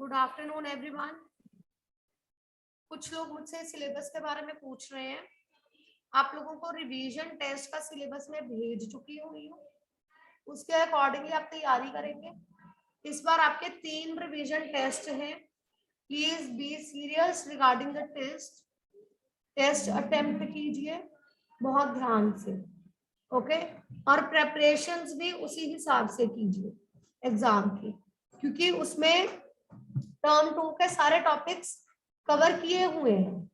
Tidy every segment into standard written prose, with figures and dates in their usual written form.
Good afternoon everyone. कुछ लोग मुझसे सिलेबस के बारे में पूछ रहे हैं। आप लोगों को रिवीजन टेस्ट का सिलेबस में भेज चुकी हुई हूँ, उसके अकॉर्डिंगली आप तैयारी करेंगे। इस बार आपके 3 रिवीजन टेस्ट हैं। Please be serious regarding the test. Test attempt कीजिए बहुत ध्यान से, ओके। और प्रेपरेशंस भी उसी हिसाब से कीजिए एग्जाम की, क्योंकि उसमें टर्म 2 के सारे टॉपिक्स कवर किए हुए हैं,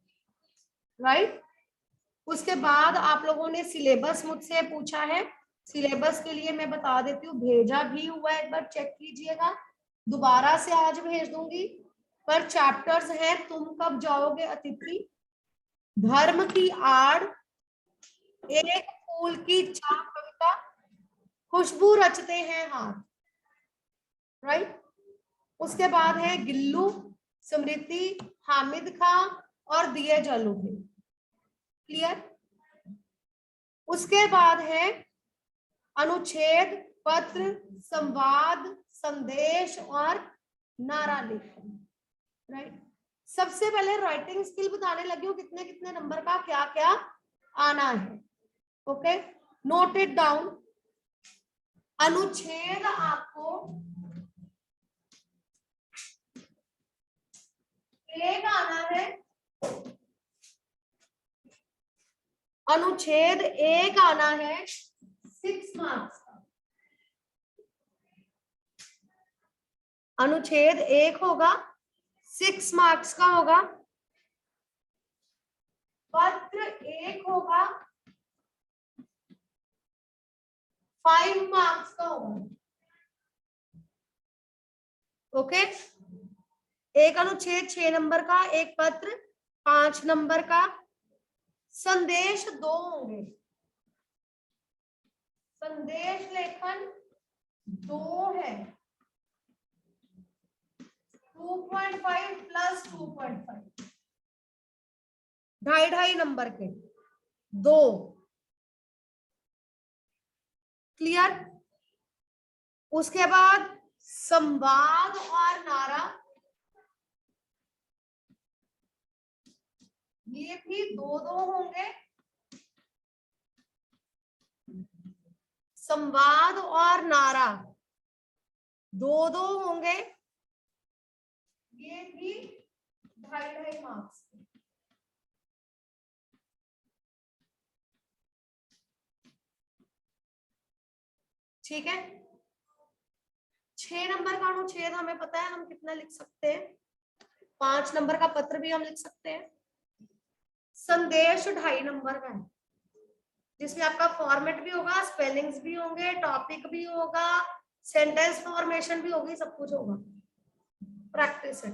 राइट। उसके बाद आप लोगों ने सिलेबस मुझसे पूछा है। सिलेबस के लिए मैं बता देती हूँ, भेजा भी हुआ है, एक बार चेक कीजिएगा। दोबारा से आज भेज दूंगी। पर चैप्टर्स हैं तुम कब जाओगे अतिथि, धर्म की आड़, एक फूल की चाह कविता, खुशबू रचते हैं हाथ, राइट। उसके बाद है गिल्लू, स्मृति, हामिद खां और दिए जल उठे। क्लियर। उसके बाद है अनुच्छेद, पत्र, संवाद, संदेश और नारा लेखन, राइट। सबसे पहले राइटिंग स्किल बताने लगी हूँ, कितने कितने नंबर का क्या क्या आना है, ओके। Note it down. अनुच्छेद आपको एक आना है, अनुच्छेद 1 आना है 6 मार्क्स का। अनुच्छेद 1 होगा 6 मार्क्स का होगा। पत्र 1 होगा 5 मार्क्स का होगा, ओके। एक अनुच्छेद 6 नंबर का, एक पत्र 5 नंबर का, संदेश 2 होंगे। संदेश लेखन 2 है, 2.5 प्लस 2.5, 2.5 नंबर के 2। क्लियर। उसके बाद संवाद और नारा, ये भी 2-2 होंगे। संवाद और नारा 2-2 होंगे, ये भी 2.5 मार्क्स। ठीक है। 6 नंबर का अनुच्छेद हमें पता है हम कितना लिख सकते हैं, 5 नंबर का पत्र भी हम लिख सकते हैं। संदेश 2.5 नंबर का है, जिसमें आपका फॉर्मेट भी होगा, स्पेलिंग्स भी होंगे, टॉपिक भी होगा, सेंटेंस फॉर्मेशन भी होगी, सब कुछ होगा। प्रैक्टिस है।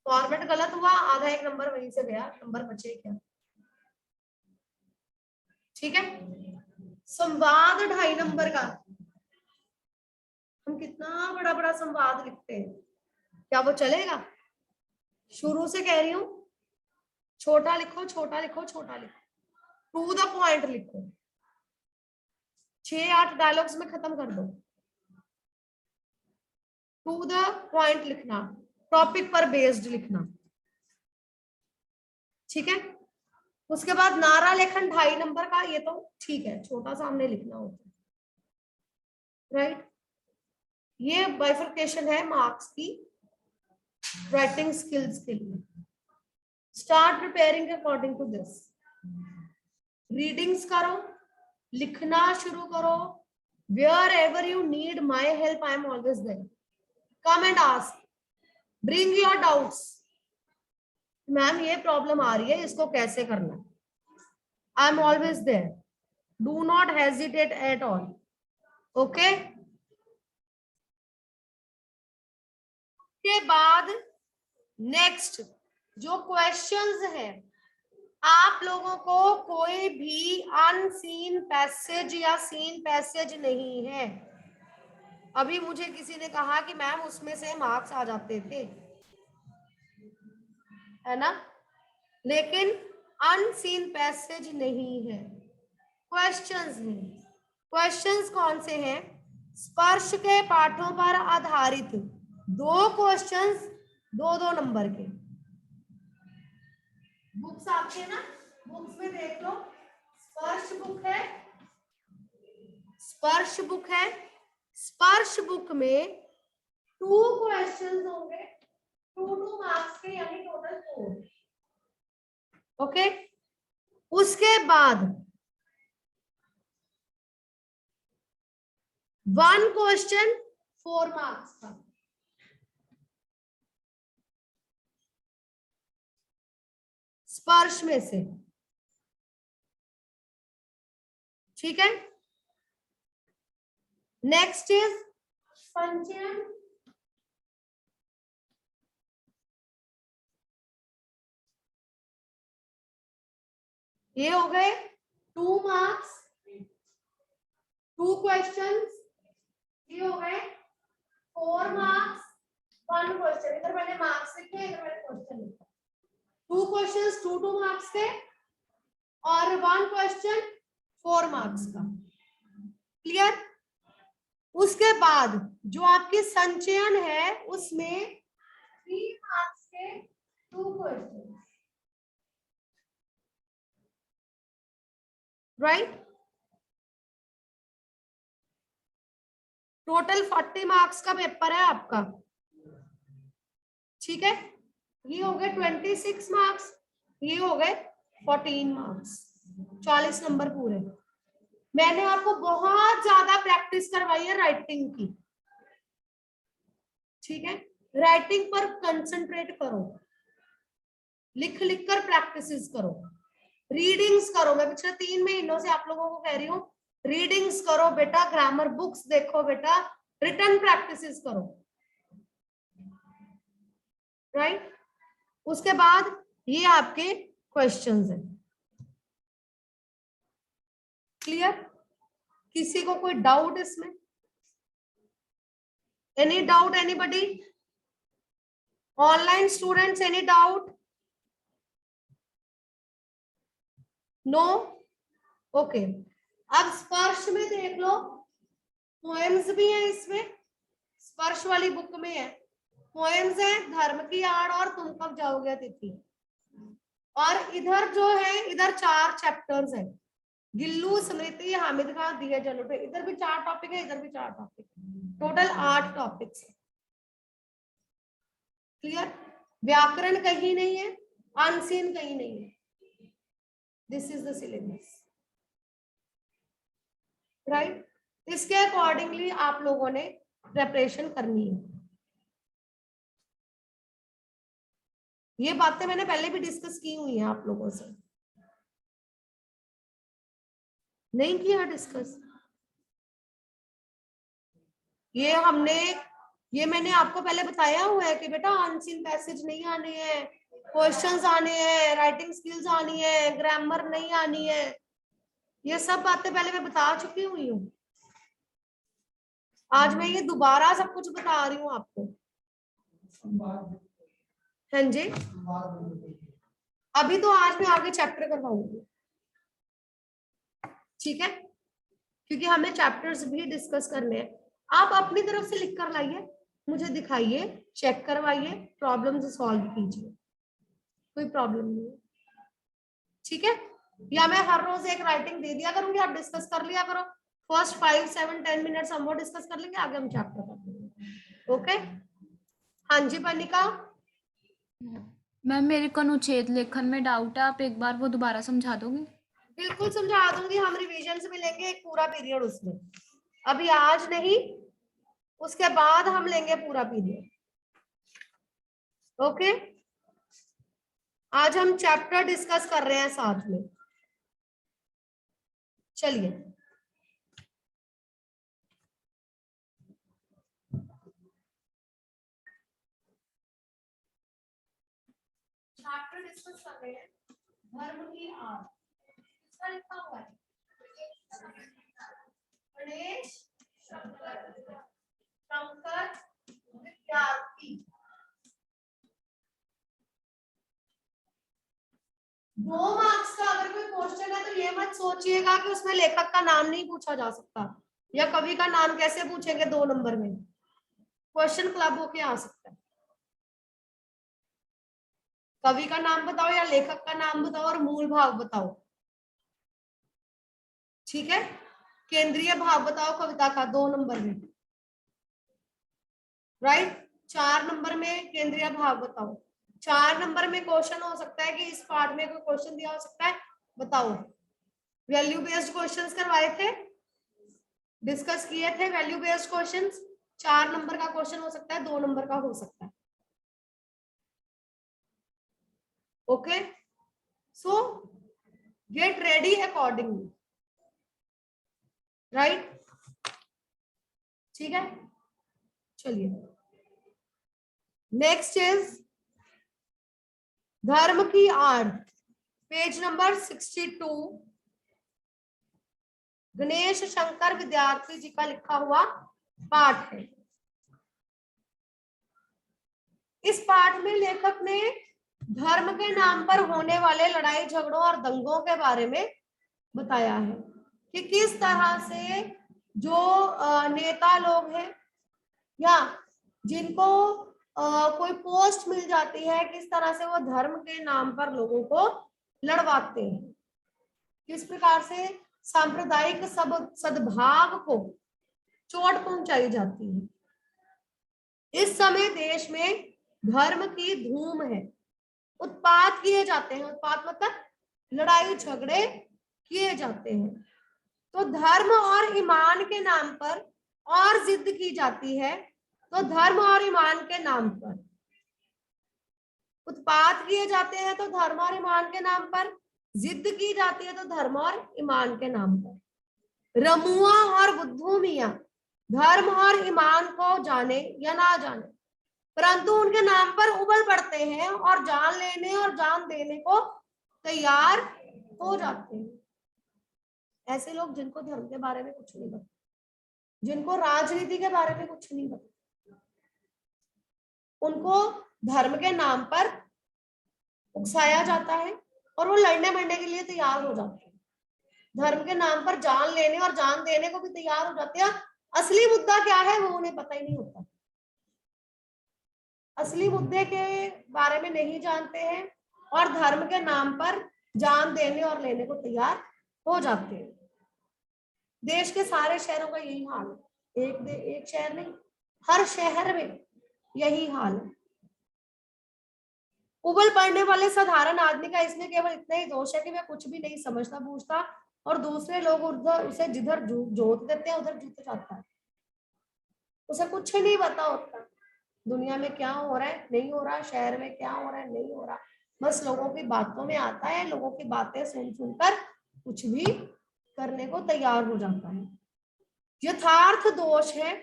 फॉर्मेट गलत हुआ, आधा 1 नंबर वहीं से गया, नंबर बचे क्या। ठीक है। संवाद 2.5 नंबर का, हम कितना बड़ा बड़ा संवाद लिखते हैं, क्या वो चलेगा? शुरू से कह रही हूं, छोटा लिखो, छोटा लिखो, छोटा लिखो, टू द पॉइंट लिखो, 6-8 डायलॉग्स में खत्म कर दो। टू द पॉइंट लिखना, टॉपिक पर बेस्ड लिखना, ठीक है। उसके बाद नारा लेखन 2.5 नंबर का, ये तो ठीक है, छोटा सामने लिखना होता है, राइट। ये बाइफर्केशन है मार्क्स की राइटिंग स्किल्स के लिए। Start preparing according to this. Readings करो, लिखना शुरू करो। Wherever you need my help, I am always there. Come and ask. Bring your doubts. Ma'am ये प्रॉब्लम आ रही है, इसको कैसे करना है? I am always there. Do not hesitate at all. Okay? के बाद नेक्स्ट जो क्वेश्चंस हैं, आप लोगों को कोई भी अनसीन पैसेज या सीन पैसेज नहीं है। अभी मुझे किसी ने कहा कि मैम उसमें से मार्क्स आ जाते थे, है ना, लेकिन अनसीन पैसेज नहीं है, क्वेश्चंस हैं। क्वेश्चंस कौन से हैं? स्पर्श के पाठों पर आधारित 2 क्वेश्चंस 2-2 नंबर के। बुक्स आपके ना, बुक्स में देख लो, स्पर्श बुक है, स्पर्श बुक है। स्पर्श बुक में 2 क्वेश्चंस होंगे 2-2 मार्क्स के, यानी टोटल 4। ओके, उसके बाद 1 क्वेश्चन 4 मार्क्स का। स्पर्श में से, ठीक है। नेक्स्ट इज संचयन। ये हो गए 2 मार्क्स 2 क्वेश्चंस, ये हो गए 4 मार्क्स 1 क्वेश्चन। इधर मैंने मार्क्स लिखे, इधर मैंने क्वेश्चन लिखा। 2 क्वेश्चंस 2-2 मार्क्स के और 1 क्वेश्चन 4 मार्क्स का। क्लियर। उसके बाद जो आपकी संचयन है उसमें 3 मार्क्स के 2 क्वेश्चन, राइट। टोटल 40 मार्क्स का पेपर है आपका, ठीक है। ये हो गए 26 मार्क्स, ये हो गए 14 मार्क्स, 40 नंबर पूरे। मैंने आपको बहुत ज्यादा प्रैक्टिस करवाई है राइटिंग की, ठीक है। राइटिंग पर कंसंट्रेट करो, लिख लिख कर प्रैक्टिस करो, रीडिंग्स करो। मैं पिछले 3 महीनों से आप लोगों को कह रही हूँ, रीडिंग्स करो बेटा, ग्रामर बुक्स देखो बेटा, रिटन प्रैक्टिस करो, राइट। उसके बाद ये आपके क्वेश्चंस हैं। क्लियर। किसी को कोई डाउट इसमें? Any doubt anybody? Online students, any doubt? No? Okay. अब स्पर्श में देख लो, पोएम्स भी हैं इसमें, स्पर्श वाली बुक में है पोएम्स है, धर्म की आड़ और तुम कब जाओगे अतिथि। और इधर जो है, इधर 4 चैप्टर्स हैं, गिल्लू, स्मृति, हामिद खान, दिए जल उठे। इधर भी 4 टॉपिक है, इधर भी 4 टॉपिक, टोटल 8 टॉपिक्स। क्लियर। व्याकरण कहीं नहीं है, अनसीन कहीं नहीं है, this is the syllabus, right. इसके अकॉर्डिंगली आप लोगों ने प्रिपरेशन करनी है। ये बातें मैंने पहले भी डिस्कस की हुई हैं आप लोगों से, नहीं किया डिस्कस? ये मैंने आपको पहले बताया हुआ है कि बेटा अनसीन पैसेज नहीं आने हैं, क्वेश्चंस आने हैं, राइटिंग स्किल्स आनी है, ग्रामर नहीं आनी है। ये सब बातें पहले मैं बता चुकी हुई हूँ। आज मैं ये दोबारा सब कुछ बता रही हूँ आपको। हाँ जी, अभी तो आज मैं आगे चैप्टर करवाऊंगी, ठीक है, क्योंकि हमें चैप्टर्स भी डिस्कस करने हैं। आप अपनी तरफ से लिख कर लाइए, मुझे दिखाइए, चेक करवाइए, प्रॉब्लम सॉल्व कीजिए, कोई प्रॉब्लम नहीं है, ठीक है। या मैं हर रोज एक राइटिंग दे दिया करूंगी, आप डिस्कस कर लिया करो। फर्स्ट 5, 7, 10 मिनट्स हम वो डिस्कस कर लेंगे, आगे हम चैप्टर कर लेंगे। ओके। हाँ जी पनिका। मैम मेरे को अनुच्छेद लेखन में डाउट है, आप एक बार वो दोबारा समझा दोगे? बिल्कुल समझा दूंगी, हम रिवीजन से मिलेंगे एक पूरा पीरियड उसमें, अभी आज नहीं, उसके बाद हम लेंगे पूरा पीरियड। ओके, आज हम चैप्टर डिस्कस कर रहे हैं साथ में। चलिए, चैप्टर डिस्कस कर रहे हैं, धर्म की आड़। इसका लिखा हुआ है गणेश शंकर विद्यार्थी। 2 मार्क्स का अगर कोई क्वेश्चन है तो ये मत सोचिएगा कि उसमें लेखक का नाम नहीं पूछा जा सकता, या कवि का नाम कैसे पूछेंगे 2 नंबर में? क्वेश्चन क्लब होके आ सकता है। कवि का नाम बताओ या लेखक का नाम बताओ और मूल भाव बताओ, ठीक है। केंद्रीय भाव बताओ कविता का 2 नंबर में, राइट। 4 नंबर में केंद्रीय भाव बताओ। 4 नंबर में क्वेश्चन हो सकता है कि इस पार्ट में कोई क्वेश्चन दिया हो सकता है, बताओ। वैल्यू बेस्ड क्वेश्चंस करवाए थे, डिस्कस किए the value based questions. 4 number का क्वेश्चन हो सकता है, 2 नंबर का हो सकता है। ओके, सो गेट रेडी अकॉर्डिंगली, राइट, ठीक है। चलिए नेक्स्ट इज धर्म की आड़, पेज नंबर 62, गणेश शंकर विद्यार्थी जी का लिखा हुआ पाठ है। इस पाठ में लेखक ने धर्म के नाम पर होने वाले लड़ाई झगड़ों और दंगों के बारे में बताया है कि किस तरह से जो नेता लोग हैं या जिनको कोई पोस्ट मिल जाती है, किस तरह से वो धर्म के नाम पर लोगों को लड़वाते हैं, किस प्रकार से सांप्रदायिक सद्भाव को चोट पहुंचाई जाती है। इस समय देश में धर्म की धूम है, उत्पात किए जाते हैं, उत्पात मतलब लड़ाई झगड़े किए जाते हैं। तो धर्म और ईमान के नाम पर और जिद की जाती है, तो धर्म और ईमान के नाम पर उत्पात किए जाते हैं, तो धर्म और ईमान के नाम पर जिद की जाती है, तो धर्म और ईमान के नाम पर। रमुआ और बुद्धू मियां धर्म और ईमान को जाने या ना जाने, परंतु उनके नाम पर उबल पड़ते हैं और जान लेने और जान देने को तैयार हो जाते हैं। ऐसे लोग जिनको धर्म के बारे में कुछ नहीं पता, जिनको राजनीति के बारे में कुछ नहीं पता, उनको धर्म के नाम पर उकसाया जाता है और वो लड़ने मरने के लिए तैयार हो जाते हैं। धर्म के नाम पर जान लेने और जान देने को भी तैयार हो जाते हैं। असली मुद्दा क्या है वो उन्हें पता ही नहीं होता, असली मुद्दे के बारे में नहीं जानते हैं और धर्म के नाम पर जान देने और लेने को तैयार हो जाते हैं। देश के सारे शहरों का यही हाल है, एक शहर नहीं, हर शहर में यही हाल है। उबल पड़ने वाले साधारण आदमी का इसमें केवल इतना ही दोष है कि वह कुछ भी नहीं समझता बूझता और दूसरे लोग उसे जिधर जोत देते हैं उधर जुट जाता है। उसे कुछ नहीं पता होता दुनिया में क्या हो रहा है, नहीं हो रहा, शहर में क्या हो रहा है, नहीं हो रहा, बस लोगों की बातों में आता है, लोगों की बातें सुन सुनकर कुछ भी करने को तैयार हो जाता है। यथार्थ दोष है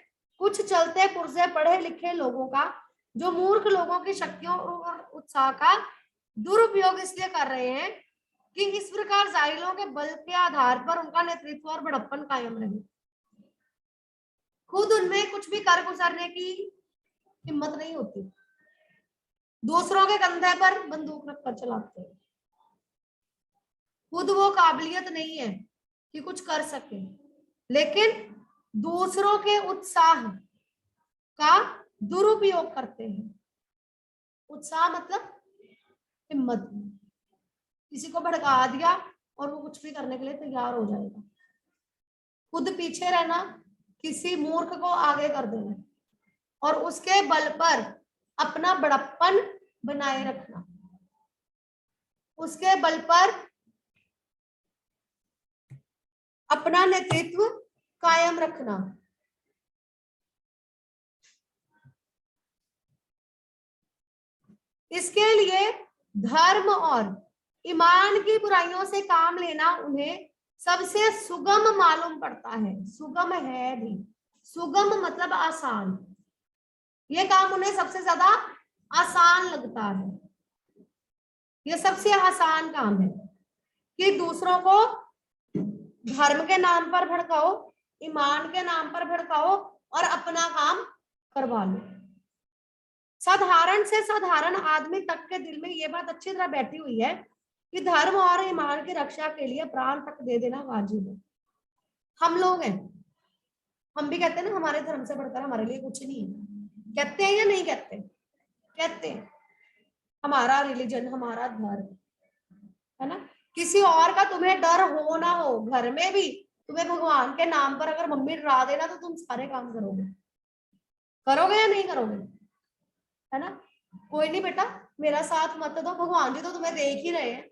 कुछ चलते पुर्जे पढ़े लिखे लोगों का, जो मूर्ख लोगों की शक्तियों और उत्साह का दुरुपयोग इसलिए कर रहे हैं कि इस प्रकार जाहिलों के बल के आधार पर उनका नेतृत्व और बड़प्पन कायम रहे। खुद उनमें कुछ भी कर गुजरने की हिम्मत नहीं होती, दूसरों के कंधे पर बंदूक रखकर चलाते हैं। खुद वो काबिलियत नहीं है कि कुछ कर सके, लेकिन दूसरों के उत्साह का दुरुपयोग करते हैं। उत्साह मतलब हिम्मत, किसी को भड़का दिया और वो कुछ भी करने के लिए तैयार हो जाएगा। खुद पीछे रहना, किसी मूर्ख को आगे कर देना और उसके बल पर अपना बड़प्पन बनाए रखना, उसके बल पर अपना नेतृत्व कायम रखना। इसके लिए धर्म और ईमान की बुराइयों से काम लेना उन्हें सबसे सुगम मालूम पड़ता है। सुगम है भी, सुगम मतलब आसान, ये काम उन्हें सबसे ज्यादा आसान लगता है। ये सबसे आसान काम है कि दूसरों को धर्म के नाम पर भड़काओ, ईमान के नाम पर भड़काओ और अपना काम करवा लो। साधारण से साधारण आदमी तक के दिल में ये बात अच्छी तरह बैठी हुई है कि धर्म और ईमान की रक्षा के लिए प्राण तक दे देना वाजिब है। हम लोग हैं हम भी कहते हैं ना हमारे धर्म से बढ़कर हमारे लिए कुछ नहीं है, कहते हैं या नहीं कहते? कहते हैं। हमारा रिलीजन, हमारा धर्म, है ना। किसी और का तुम्हें डर हो ना हो, घर में भी तुम्हें भगवान के नाम पर अगर मम्मी डरा देना तो तुम सारे काम करोगे, करोगे या नहीं करोगे? है ना। कोई नहीं बेटा, मेरा साथ मत दो, भगवान जी तो तुम्हें देख ही रहे हैं।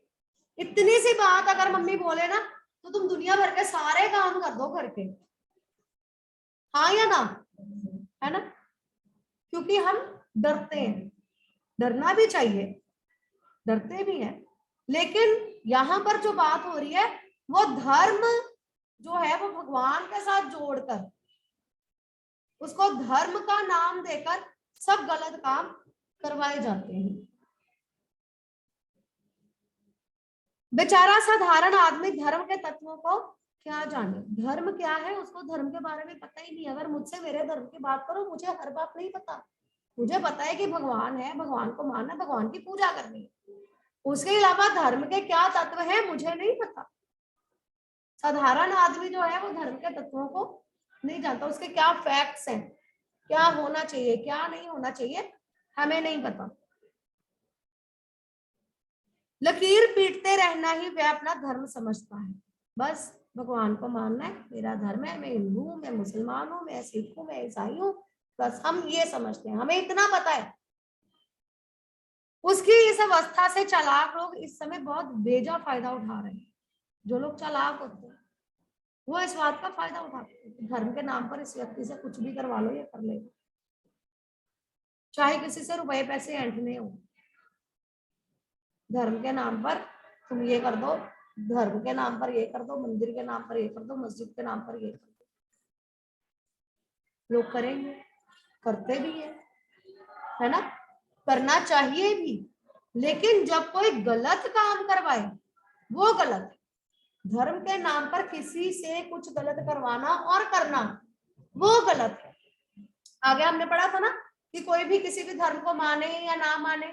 इतनी सी बात अगर मम्मी बोले ना तो तुम दुनिया भर के सारे काम कर दो करके, हाँ या ना? है ना। क्योंकि हम डरते हैं, डरना भी चाहिए, डरते भी हैं, लेकिन यहाँ पर जो बात हो रही है वो धर्म जो है वो भगवान के साथ जोड़कर, उसको धर्म का नाम देकर सब गलत काम करवाए जाते हैं। बेचारा साधारण आदमी धर्म के तत्वों को क्या जाने, धर्म क्या है उसको धर्म के बारे में पता ही नहीं। अगर मुझसे मेरे धर्म की बात करो, मुझे हर बात नहीं पता। मुझे पता है कि भगवान है, भगवान को मानना, भगवान की पूजा करनी है, उसके अलावा धर्म के क्या तत्व है मुझे नहीं पता। साधारण आदमी जो है वो धर्म के तत्वों को नहीं जानता, उसके क्या फैक्ट्स हैं, क्या होना चाहिए क्या नहीं होना चाहिए हमें नहीं पता। लकीर पीटते रहना ही वह अपना धर्म समझता है। बस भगवान को मानना है, मेरा धर्म है, मैं हिंदू हूँ, मैं मुसलमान हूँ, मैं सिख हूँ, मैं ईसाई हूँ, बस हम ये समझते हैं, हमें इतना पता है। उसकी इस अवस्था से चालाक लोग इस समय बहुत बेजा फायदा उठा रहे हैं। जो लोग चालाक होते हैं वो इस बात का फायदा उठाते हैं, धर्म के नाम पर इस व्यक्ति से कुछ भी करवा लो, ये कर लेगा, चाहे किसी से रुपए पैसे ऐंठने हो। धर्म के नाम पर तुम ये कर दो, धर्म के नाम पर ये कर दो, मंदिर के नाम पर ये कर दो, मस्जिद के नाम पर ये कर दो, लोग करेंगे, करते भी है ना, करना चाहिए भी। लेकिन जब कोई गलत काम करवाए वो गलत है। धर्म के नाम पर किसी से कुछ गलत करवाना और करना वो गलत है। आगे हमने पढ़ा था ना कि कोई भी किसी भी धर्म को माने या ना माने,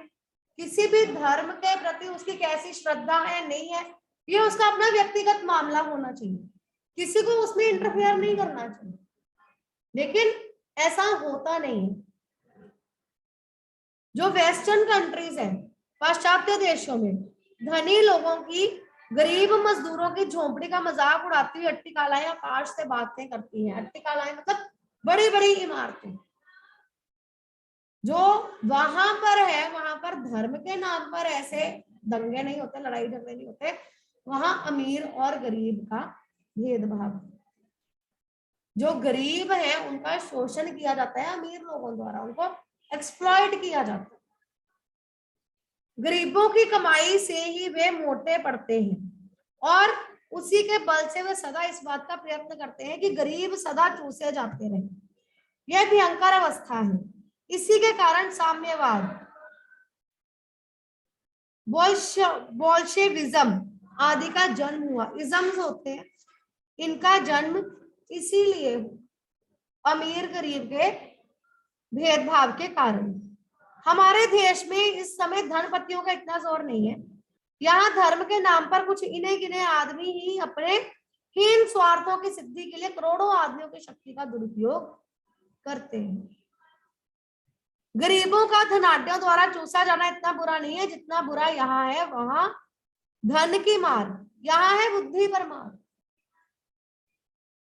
किसी भी धर्म के प्रति उसकी कैसी श्रद्धा है नहीं है, ये उसका अपना व्यक्तिगत मामला होना चाहिए, किसी को उसमें इंटरफेयर नहीं करना चाहिए। लेकिन ऐसा होता नहीं है। जो वेस्टर्न कंट्रीज है, पाश्चात्य देशों में धनी लोगों की गरीब मजदूरों की झोंपड़ी का मजाक उड़ाती हुई अट्टिकालाएं आकाश से बातें करती हैं। अट्टिकालाएं मतलब बड़ी बड़ी इमारतें। जो वहां पर है वहां पर धर्म के नाम पर ऐसे दंगे नहीं होते, लड़ाई झगड़े नहीं होते, वहां अमीर और गरीब का भेदभाव। जो गरीब है उनका शोषण किया जाता है अमीर लोगों द्वारा, उनको एक्सप्लॉइट किया जाता है। गरीबों की कमाई से ही वे मोटे पड़ते हैं और उसी के बल से वे सदा इस बात का प्रयत्न करते हैं कि गरीब सदा चूसे जाते रहे। यह भयंकर अवस्था है। इसी के कारण साम्यवाद, बोल्शेविज्म आदि का जन्म हुआ। इजम्स होते हैं, इनका जन्म इसीलिए अमीर गरीब के भेदभाव के कारण। हमारे देश में इस समय धनपतियों का इतना जोर नहीं है। यहाँ धर्म के नाम पर कुछ इने गिने आदमी ही अपने हीन स्वार्थों की सिद्धि के लिए करोड़ों आदमियों की शक्ति का दुरुपयोग करते हैं। गरीबों का धनाढ्यों द्वारा चूसा जाना इतना बुरा नहीं है जितना बुरा यहाँ है वहां धन की मार, यहाँ है बुद्धि पर मार।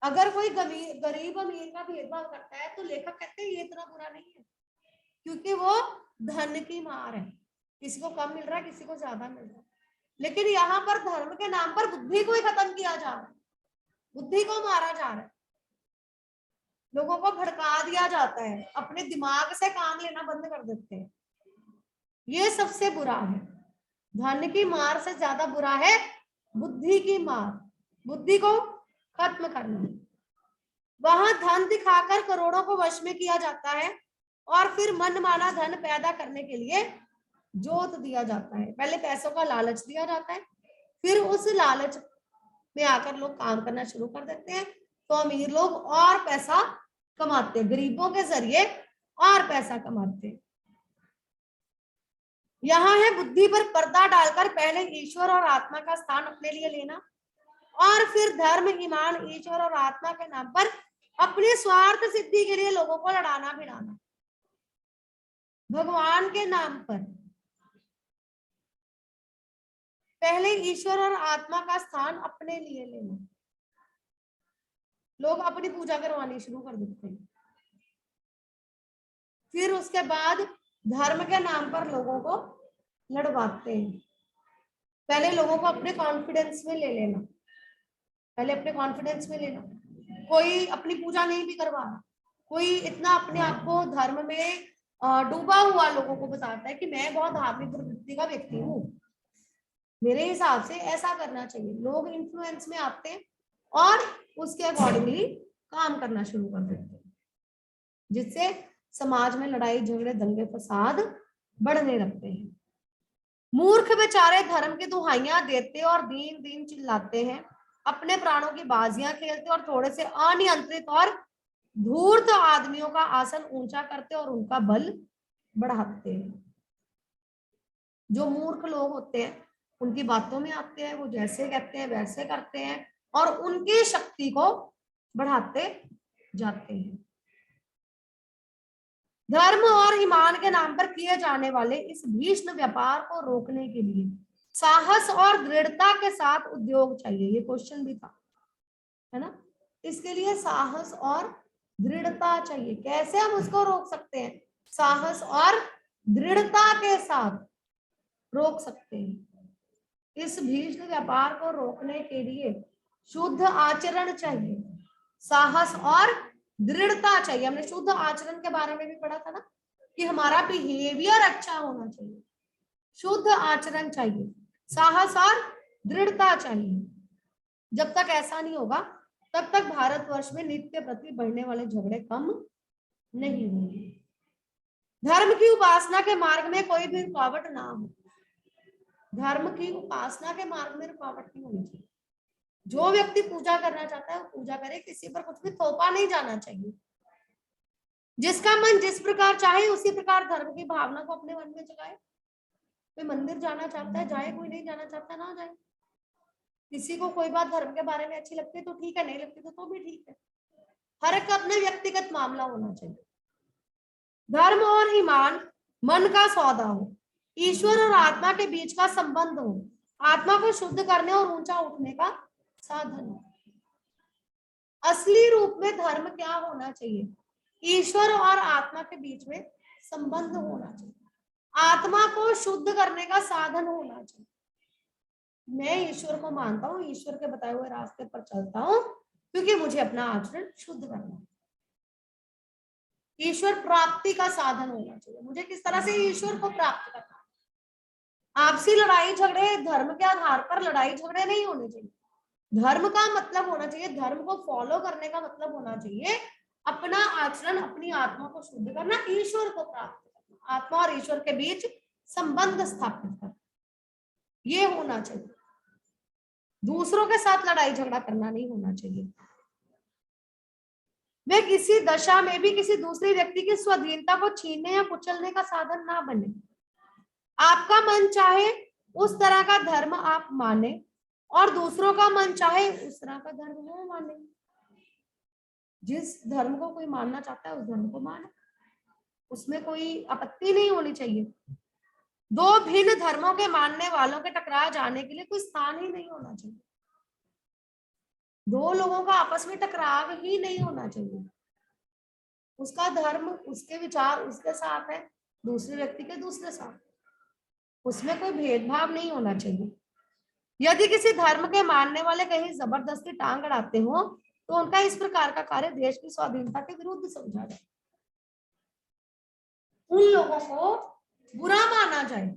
अगर कोई गरीब अमीर का भेदभाव करता है तो लेखक कहते हैं ये इतना बुरा नहीं है, क्योंकि वो धन की मार है, किसी को कम मिल रहा है किसी को ज्यादा मिल रहा है। लेकिन यहाँ पर धर्म के नाम पर बुद्धि को ही खत्म किया जा रहा है, बुद्धि को मारा जा रहा है, लोगों को भड़का दिया जाता है, अपने दिमाग से काम लेना बंद कर देते हैं। ये सबसे बुरा है। धन की मार से ज्यादा बुरा है बुद्धि की मार, बुद्धि को खत्म करना। वहां धन दिखाकर करोड़ों को वश में किया जाता है और फिर मनमाना धन पैदा करने के लिए जोत दिया जाता है। पहले पैसों का लालच दिया जाता है, फिर उस लालच में आकर लोग काम करना शुरू कर देते हैं, तो अमीर लोग और पैसा कमाते हैं, गरीबों के जरिए और पैसा कमाते हैं। यहाँ है बुद्धि पर पर्दा डालकर पहले ईश्वर और आत्मा का स्थान अपने लिए लेना और फिर धर्म, ईमान, ईश्वर और आत्मा के नाम पर अपने स्वार्थ सिद्धि के लिए लोगों को लड़ाना भिड़ाना, भगवान के नाम पर। पहले ईश्वर और आत्मा का स्थान अपने लिए लेना। लोग अपनी पूजा करवानी शुरू कर देते हैं, फिर उसके बाद धर्म के नाम पर लोगों को लड़वाते हैं। पहले लोगों को अपने कॉन्फिडेंस में ले लेना, पहले अपने कॉन्फिडेंस में लेना। कोई अपनी पूजा नहीं भी करवा रहा, कोई इतना अपने आप को धर्म में डूबा हुआ लोगों को बताता है कि मैं बहुत धार्मिक प्रवृत्ति का व्यक्ति हूँ, मेरे हिसाब से ऐसा करना चाहिए। लोग इन्फ्लुएंस में आते हैं और उसके अकॉर्डिंगली काम करना शुरू कर देते हैं, जिससे समाज में लड़ाई झगड़े दंगे फसाद बढ़ने लगते हैं। मूर्ख बेचारे धर्म की दुहाइयां देते और दीन दीन चिल्लाते हैं, अपने प्राणों की बाजियां खेलते और थोड़े से अनियंत्रित और धूर्त आदमियों का आसन ऊंचा करते और उनका बल बढ़ाते हैं। जो मूर्ख लोग होते हैं उनकी बातों में आते हैं, वो जैसे कहते हैं वैसे करते हैं और उनकी शक्ति को बढ़ाते जाते हैं। धर्म और ईमान के नाम पर किए जाने वाले इस भीषण व्यापार को रोकने के लिए साहस और दृढ़ता के साथ उद्योग चाहिए। ये क्वेश्चन भी था, है ना? इसके लिए साहस और दृढ़ता चाहिए। कैसे हम उसको रोक सकते हैं? साहस और दृढ़ता के साथ रोक सकते हैं। इस भीषण व्यापार को रोकने के लिए शुद्ध आचरण चाहिए, साहस और दृढ़ता चाहिए। हमने शुद्ध आचरण के बारे में भी पढ़ा था ना कि हमारा बिहेवियर अच्छा होना चाहिए। शुद्ध आचरण चाहिए, साहस और दृढ़ता चाहिए। जब तक ऐसा नहीं होगा तब तक भारतवर्ष में नित्य प्रति बढ़ने वाले झगड़े कम नहीं होंगे। धर्म की उपासना के मार्ग में कोई भी रुकावट ना हो। धर्म की उपासना के मार्ग में रुकावट नहीं होनी चाहिए। जो व्यक्ति पूजा करना चाहता है वो पूजा करे, किसी पर कुछ भी थोपा नहीं जाना चाहिए। जिसका मन जिस प्रकार चाहे उसी प्रकार धर्म की भावना को अपने मन में जगाए। कोई मंदिर जाना चाहता है जाए, कोई नहीं जाना चाहता ना जाए। किसी को कोई बात धर्म के बारे में अच्छी लगती है तो ठीक है, नहीं लगती तो भी ठीक है। हर एक का अपने व्यक्तिगत मामला होना चाहिए। धर्म और ईमान मन का सौदा हो, ईश्वर और आत्मा के बीच का संबंध हो, आत्मा को शुद्ध करने और ऊंचा उठने का साधन हो। असली रूप में धर्म क्या होना चाहिए? ईश्वर और आत्मा के बीच में संबंध होना चाहिए, आत्मा को शुद्ध करने का साधन होना चाहिए। मैं ईश्वर को मानता हूँ, ईश्वर के बताए हुए रास्ते पर चलता हूँ क्योंकि मुझे अपना आचरण शुद्ध करना है। ईश्वर प्राप्ति का साधन होना चाहिए। मुझे किस तरह से ईश्वर को प्राप्त करना है। आपसी लड़ाई झगड़े धर्म के आधार पर लड़ाई झगड़े नहीं होने चाहिए। धर्म का मतलब होना चाहिए, धर्म को फॉलो करने का मतलब होना चाहिए अपना आचरण, अपनी आत्मा को शुद्ध करना, ईश्वर को प्राप्त करना, आत्मा और ईश्वर के बीच संबंध स्थापित करना, ये होना चाहिए। दूसरों के साथ लड़ाई झगड़ा करना नहीं होना चाहिए। वे किसी दशा में भी किसी दूसरे व्यक्ति की स्वाधीनता को छीनने या कुचलने का साधन ना बने। आपका मन चाहे उस तरह का धर्म आप माने और दूसरों का मन चाहे उस तरह का धर्म वो माने। जिस धर्म को कोई मानना चाहता है उस धर्म को माने, उसमें कोई आपत्ति नहीं होनी चाहिए। दो भिन्न धर्मों के मानने वालों के टकरा जाने के लिए कोई स्थान ही नहीं होना चाहिए। दो लोगों का आपस में टकराव ही नहीं होना चाहिए। उसका धर्म, उसके विचार उसके साथ है, दूसरे व्यक्ति के दूसरे साथ, उसमें कोई भेदभाव नहीं होना चाहिए। यदि किसी धर्म के मानने वाले कहीं जबरदस्ती टांग अड़ाते हो तो उनका इस प्रकार का कार्य देश की स्वाधीनता के विरुद्ध समझा जाए। उन लोगों को बुरा माना जाए,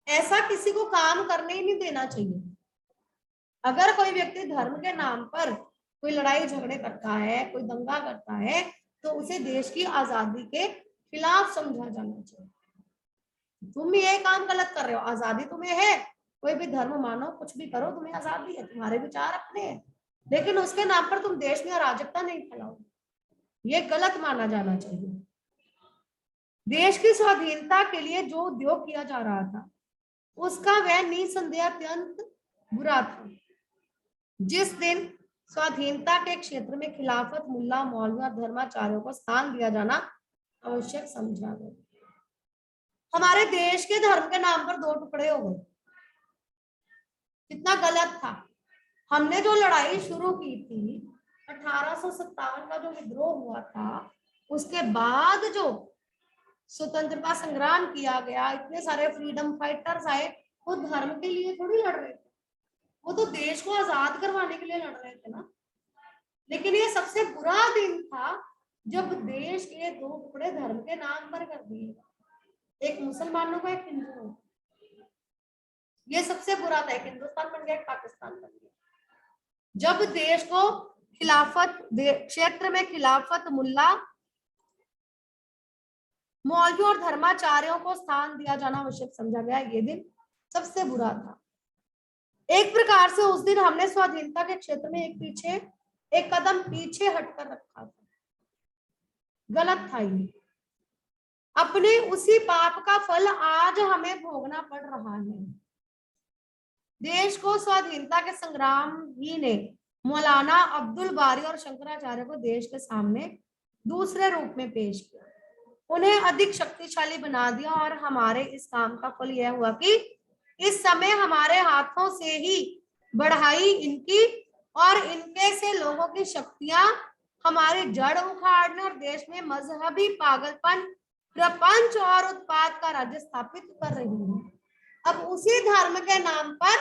ऐसा किसी को काम करने ही नहीं देना चाहिए। अगर कोई व्यक्ति धर्म के नाम पर कोई लड़ाई झगड़े करता है, कोई दंगा करता है, तो उसे देश की आजादी के खिलाफ समझा जाना चाहिए। तुम ये काम गलत कर रहे हो, आजादी तुम्हें है, कोई भी धर्म मानो, कुछ भी करो, तुम्हें आजादी है, तुम्हारे विचार अपने हैं, लेकिन उसके नाम पर तुम देश में अराजकता नहीं फैलाओ, ये गलत माना जाना चाहिए। देश की स्वाधीनता के लिए जो उद्योग किया जा रहा था उसका वह निसंदेह अत्यंत बुरा था। जिस दिन स्वाधीनता के क्षेत्र में खिलाफत, मुल्ला, मौलवी और धर्माचार्यों को स्थान दिया जाना आवश्यक समझा गया। हमारे देश के धर्म के नाम पर दो टुकड़े हो गए, कितना गलत था। हमने जो लड़ाई शुरू की थी 1857 का जो विद्रोह हुआ था, उसके बाद जो स्वतंत्रता संग्राम किया गया, इतने सारे फ्रीडम फाइटर्स आए, वो धर्म के लिए थोड़ी लड़ रहे थे, वो तो देश को आजाद करवाने के लिए लड़ रहे थे ना। लेकिन ये सबसे बुरा दिन था जब देश के दो टुकड़े धर्म के नाम पर कर दिए, एक मुसलमानों को, एक हिंदुओं को। ये सबसे बुरा था। एक हिंदुस्तान बन गया, एक पाकिस्तान बन गया। जब देश को खिलाफत क्षेत्र में खिलाफत, मुल्ला, मौलवी और धर्माचार्यों को स्थान दिया जाना आवश्यक समझा गया, ये दिन सबसे बुरा था। एक प्रकार से उस दिन हमने स्वाधीनता के क्षेत्र में एक कदम पीछे हटकर रखा था। गलत था ये। अपने उसी पाप का फल आज हमें भोगना पड़ रहा है। देश को स्वाधीनता के संग्राम ही ने मौलाना अब्दुल बारी और शंकराचार्य को देश के सामने दूसरे रूप में पेश किया, उन्हें अधिक शक्तिशाली बना दिया, और हमारे इस काम का फल यह हुआ कि इस समय हमारे हाथों से ही बढ़ाई इनकी और इनके से लोगों की शक्तियां हमारे जड़ उखाड़ने और देश में मजहबी पागलपन, प्रपंच और उत्पाद का राज्य स्थापित कर रही है। अब उसी धर्म के नाम पर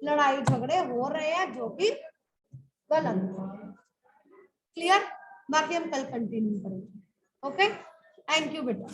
लड़ाई झगड़े हो रहे हैं, जो कि गलत है। क्लियर? बाकी हम कल कंटिन्यू करेंगे। ओके, थैंक यू बेटा।